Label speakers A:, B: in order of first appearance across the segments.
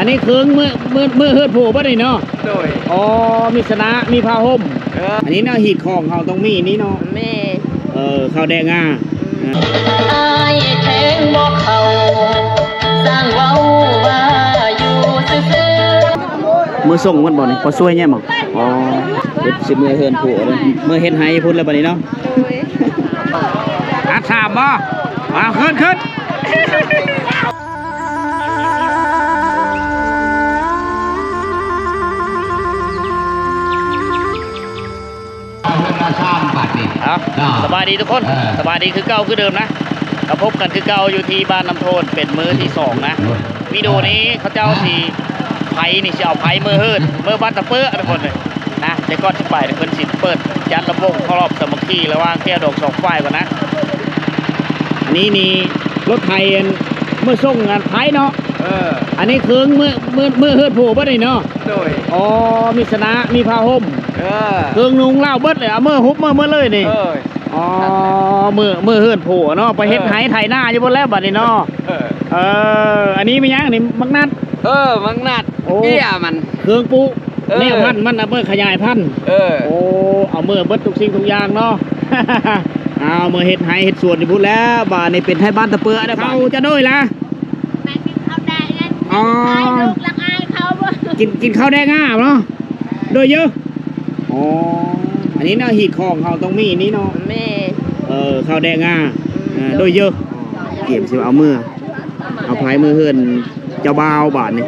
A: นนี้เคืองเมื่อเฮือดโผล่บ่ได้เนาะ
B: โดย
A: อ๋อมีสนะมีผ้าห่ม
B: เออ
A: อันนี้เนาะหีดของเขาต้องมีนี่เนาะ
B: แม่
A: ข้าวแดงอ่ะ
C: อายแทงบอกเขาสร้างเว้าว่าอยู่ซื่อ
A: มือส่งมันบ่นี่พอช่วยเนี่ยมั้งอ๋อสิมือเฮือนโผล่เลยเมื่อเฮ็ดให้พุ่นแล้วบัดนี้เนาะถามบ่ขึ้นสบายดีทุกคนสบายดีคือเก่าคือเดิมนะเราพบกันคือเก่าอยู่ที่บ้านน้ำโทนเป็นมื้อที่2นะวิดีโอนี้เขาเจ้าสีไผ่นี่จะเอาไผ่มือเฮือดมือบ้านตะเปื้อทุกคนเลยนะเดี๋ยวก่อนจะไปเพิ่นสิเปิดยันระบบครอบสามัคคีระหว่างแก้วดอก2ฝ่ายก่อนนะอันนี้นี่รถไทยเมื่อส่งงานไผ่เนาะอันนี้เคืองเมื่อเฮือดโผล่บ่ได้เนาะ
B: โดย
A: อ๋อมีสนะมีผ้าห่มเคืองนุงเล่าเบิดเลยเอาเมื่อฮุบเมื่อเลยนี่อ๋อเมื่อเฮือดโผล่เนาะไปเฮ็ดไถไถหน้าอยู่บนแล้วบัดนี้เนาะอันนี้มียังอันนี้มักนัด
B: มังนัดเกี้ยมัน
A: เครื่องปุแนวพันมันเอาเมื่อขยายพันโอ้เอาเมื่อเบิดทุกสิ่งทุกอย่างเนาะเอาเมื่อเฮ็ดไถเฮ็ดสวนนี่พูดแล้วบ้านนี่เป็นไทยบ้านตะเปื้อนะเขาจะด้วยล่ะ
C: แม่กินข้าวแดงไงลูกละอายเขาบ่
A: กินข้าวแดงง่าเนาะโดยเยอะอ๋ออันนี้เนาะหีดของเขาต้องมีนี่เนาะ
C: แม่
A: ข้าวแดงง่าโดยเยอะเก็บสิเอามือเอาไผ่มือเฮือนเจ้าบ่าวบาทนี่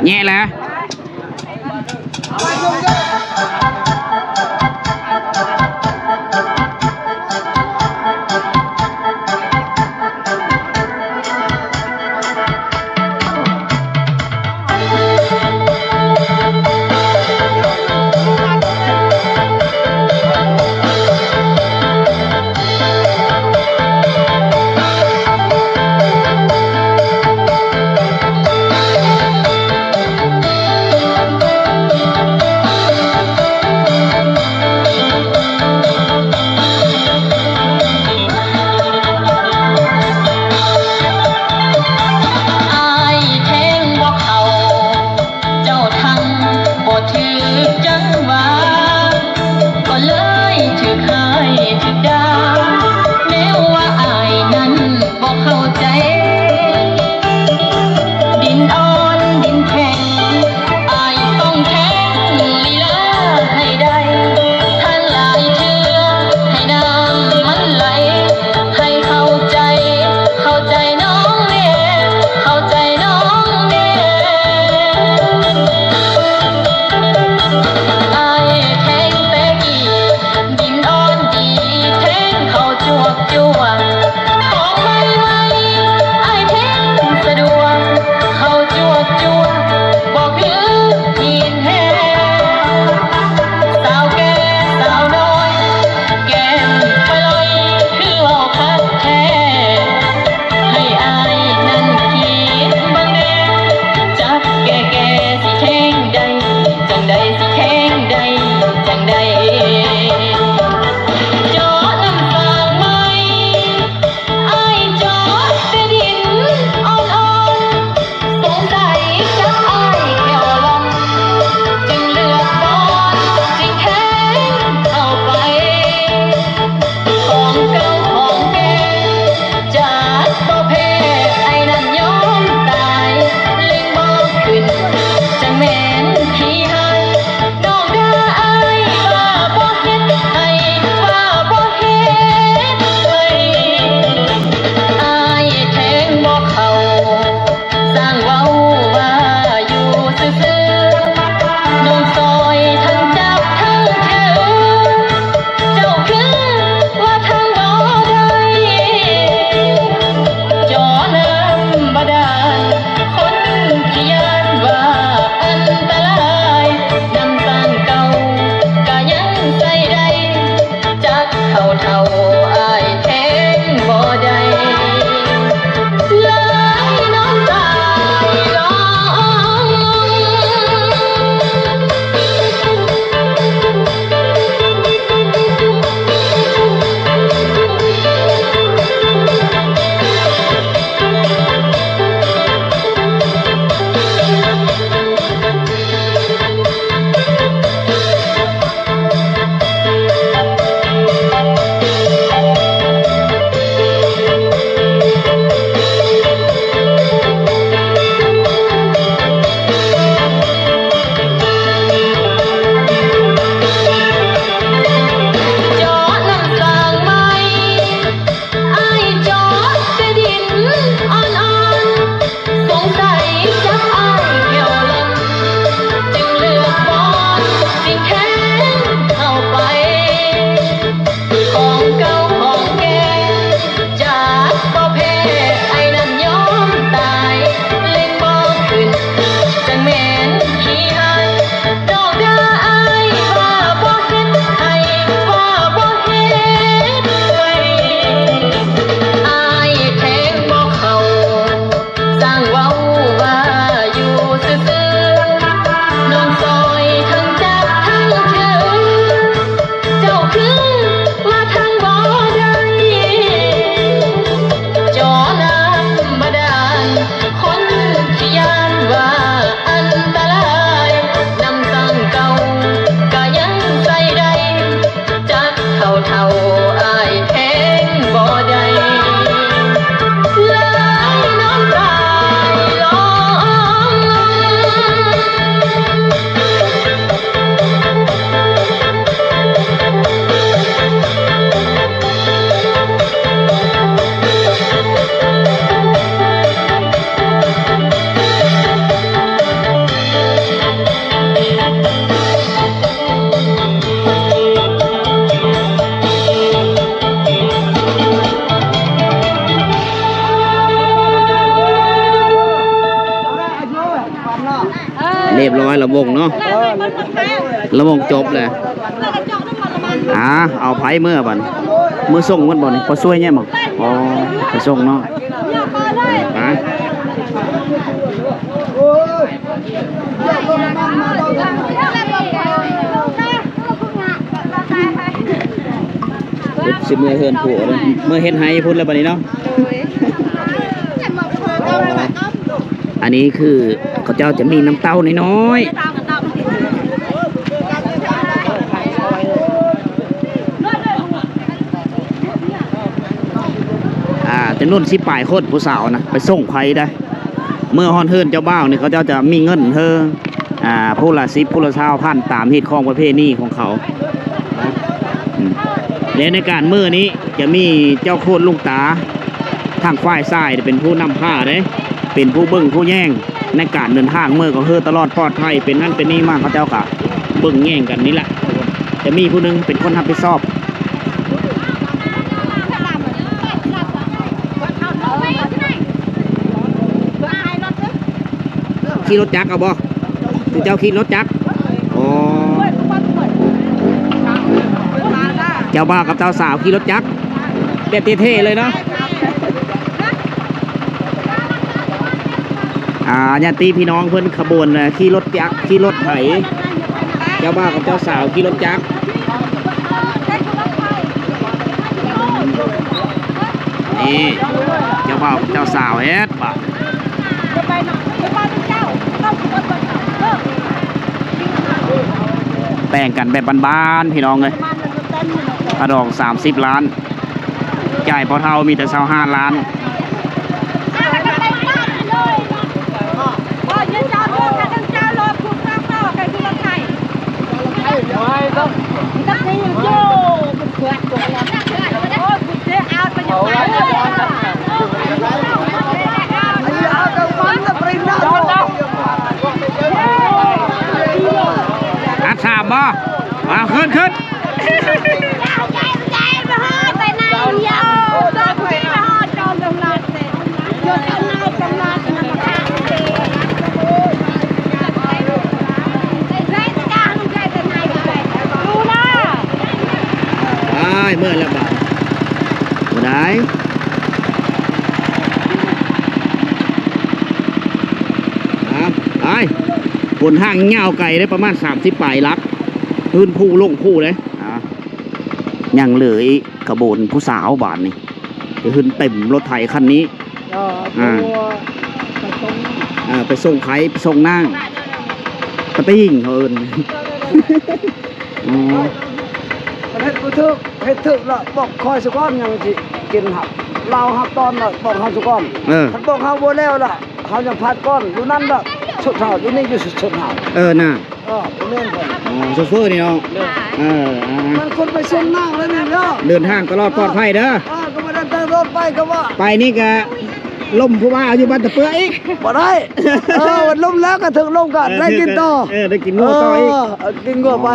A: แง่แล้ว รียบร้อยระวงเนาะระวงจบเลยเอาไผ่เมื่อบันมือส่งมันบ่นี่พอช่วยเนี่ยมั้งอ๋อไปส่งเนาะไปสิเมื่อเฮือนผัวเลยเมื่อเฮ็ดไห้พุ่นแล้วบัดนี้เนาะอันนี้คือเขาเจ้าจะมีน้ำเต้าน้อยๆจะนุ่นสิป่ายโคตรผู้สาวนะไปส่งไผ่ได้เมื่อฮอนเฮิร์นเจ้าบ้าวนี่เขาเจ้าจะมีเงินเธอผู้ละ10ผู้ละ20,000ตามเหตุของประเภทนี้ของเขาและในการมื้อนี้จะมีเจ้าโคตรลุงตาทางฝ่ายซ้ายเป็นผู้นำผ้าเด้เป็นผู้เบิ่งผู้แย่งในการเดินทางมื้อก็คือตลอดปลอดภัยเป็นนั่นเป็นนี่มากเขาเจ้าก็เบิ่งแย่งกันนี่แหละจะมีผู้นึงเป็นคนรับผิดชอบขี่รถจักรเอาบ่ถึงเจ้าขี่รถจักรอ๋อเจ้าบ้ากับเจ้าสาวขี่รถจักรแบบเท่ๆเลยเนาะญาติพี่น้องเพิ่นขบวนขี่รถจักรขี่รถไถเจ้าบ้ากับเจ้าสาวขี่รถจักรนี่เจ้าบ้ากับเจ้าสาวเฮ็ดบ่แต่งกันแบบบ้านๆพี่น้องเลยกระดอง30 ล้านจ่ายพอเท่ามีแต่25 ล้านสามบ่มาขึ้นเมื่อแล้วบ่บ่ได้คนห้างเงาไก่ได้ประมาณ30 ปลายลักพื้นผู้ลงผู้เลยยังเหลือขบวนผู้สาวบาทนี่จะขึ้นเต็มรถไถคันนี้ไปส่งไข่ไปส่งนั่งตะปิ้งเอิญ
B: เฮ็ดถึกละบอกคอยสุก้อนยังสิกินหับเราหับตอนละบอกเขาสุก้อนถ้าบอกเขาบ่แล้วล่ะเขาจะพัดก้อนอยู่นั่นละสุดท้ายอยู่นี่อยู่สุดท้าย
A: น่ะ
B: เล่นก่อน
A: โซเฟอร์นี่เนาะ
B: มันคนไปส่งนั่งแล้วนี่เนาะ
A: เดินทางตลอดปลอดภัยเด้อ
B: ก็มาเดินทางรถไปก็ว่า
A: ไปนี่ก็ล่มผู้ว่าอยู่บ้านตะเปื้ออีก
B: บ่ได้วันล่มแล้วก็ถึงล่มก็ได้กินต่อ
A: ได้กินงัวต่ออีก
B: กินงัวไป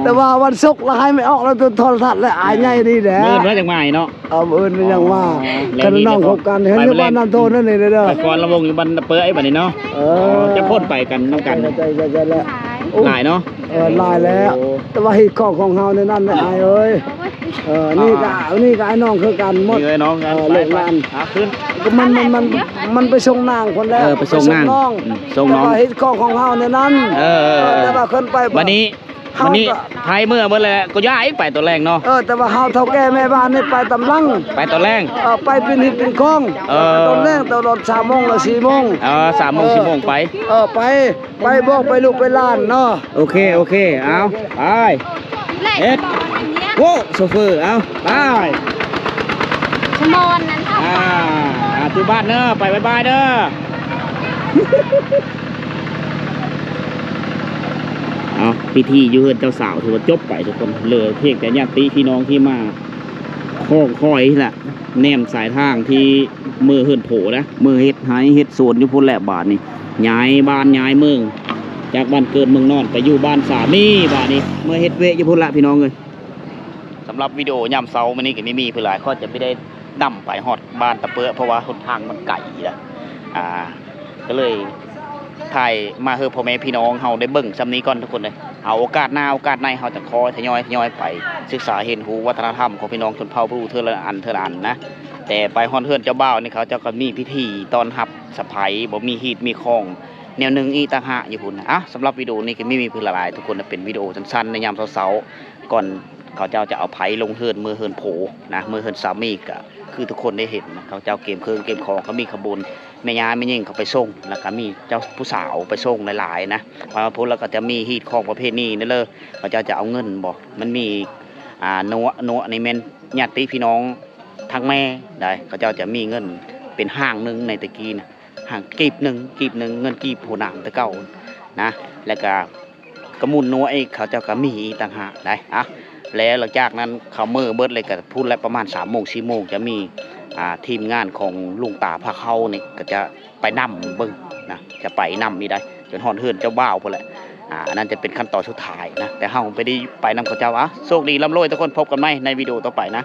B: แต่ว่าวันศุกร์เราให้ไม่ออกแล้วตัวโทรทัศน์และอายใหญ่นี่แหละ
A: มื้อมาจากใหม่เนาะ
B: มื้อยังว่ากันน้องคบกันเห็นอยู่บ้านน้ำโทนนั่นนี่เด้อ
A: ไปก่อนระวงอยู่บ้านตะเปื้อไอ้บัดนี้เนาะจะพ่นไปกันนำกันหลายเนาะ
B: หลายแล้วแต่ว่าเฮ็ดของเฮาในนั้นอายเอ้ยนี่ก็ไอ้น้องคือกันหมด
A: น้องกัน
B: เลิกงาน
A: ขึ้น
B: มันไปส่งนางคนแล้ว
A: ไปส่งนางส่งน้อง
B: เฮ็ดของเฮาในนั้นแต่ว่าขึ้นไป
A: วันนี้ไทยเมื่อเลยก็ย้ายไปตัวแรงเนาะ
B: แต่ว่าเฮาเฒ่าแก่แม่บ้านนี่ไปตำลัง
A: ไปตัวแรง
B: ไปเป็นหิดเป็นคลองตอนแรกตลอด3 โมงหรือ4 โมง
A: 3 โมง 4 โมงไป
B: ไปบอกไปลูกไปล้านเนาะ
A: โอเคเอาไปเอ็ดโว้โซเฟอร์เอาไป
C: ชมอนนั้นเท่า
A: ตู้บ้านเด้อไปบายเด้อเอาพิธีอยู่เฮือนเจ้าสาวถือว่าจบไปทุกคนเหลือเพียงแต่ญาติพี่น้องที่มาคอยแหละแนมสายทางที่มือเฮือนโผนะมือเฮ็ดหายเฮ็ดสวนอยู่พุ่นแหละบาทนี่ย้ายบ้านย้ายเมืองจากบ้านเกิดเมืองนอนไปอยู่บ้านสามีบาทนี้เมื่อเฮ็ดเวอยู่พุ่นละพี่น้องเลยสำหรับวิดีโอยามเช้ามื้อนี้ก็ไม่มีเพื่อหลายข้อจะไม่ได้นำไปฮอดบ้านตะเปื้อเพราะว่าหนทางมันไกลนะก็เลย ถ่ายมาเฮอพ่อแม่พี่น้องเฮาได้เบิ่งซำนี้ก่อนทุกคนเลยเอาโอกาสหน้าโอกาสในเฮาจะคอยทยอยไปศึกษาเห็นหูวัฒนธรรมของพี่น้องชนเผ่าผู้เทื่อละอันนะแต่ไปฮอนเฮือนเจ้าบ่าวนี่เขาเจ้าก็มีพิธีต้อนรับสะใภ้บ่มีฮีตมีของแนวหนึงอีต่างหากอยู่พุ่นนะสำหรับวิดีโอนี้ก็ไม่มีเพิ่นละลายทุกคนเป็นวิดีโอสั้นๆในยามเช้าๆก่อนเขาเจ้าจะเอาไผลงเฮือนมือเฮือนโผนะมือเฮือนสามีก็คือทุกคนได้เห็นนะเขาเจ้าเกมเครื่องเกมของเขามีขบวนแม่ยาแม่ยิ่งเขาไปส่งแล้วก็มีเจ้าผู้สาวไปส่งหลายๆนะพอมาพูดแล้วก็จะมีฮีตของประเภทนี้นั่นเลยเขาเจ้าจะเอาเงินบ่มันมีนัวในแม่นญาติพี่น้องทางแม่ได้เขาเจ้าจะมีเงินเป็นห้างนึงในตะกี้นะห่างกีบหนึ่งเงินกีบหัวหนามตะเก่านะแล้วก็กระมุนนัวไอ้เขาเจ้าก็มีต่างหากได้แล้วหลังจากนั้นเขาเมื่อเบิดเลยก็พูดแล้วประมาณ3 โมง 4 โมงจะมีทีมงานของลุงตาพาเข้านี่ก็จะไปนำเบิ้งนะจะไปนำนี่ได้จนฮอนเฮือนเจ้าบ่าวพุ่นแหละนั่นจะเป็นขั้นตอนสุดท้ายนะแต่เฮาไปได้ไปนำเขาเจ้าโชคดีร่ำรวยทุกคนพบกันใหม่ในวิดีโอต่อไปนะ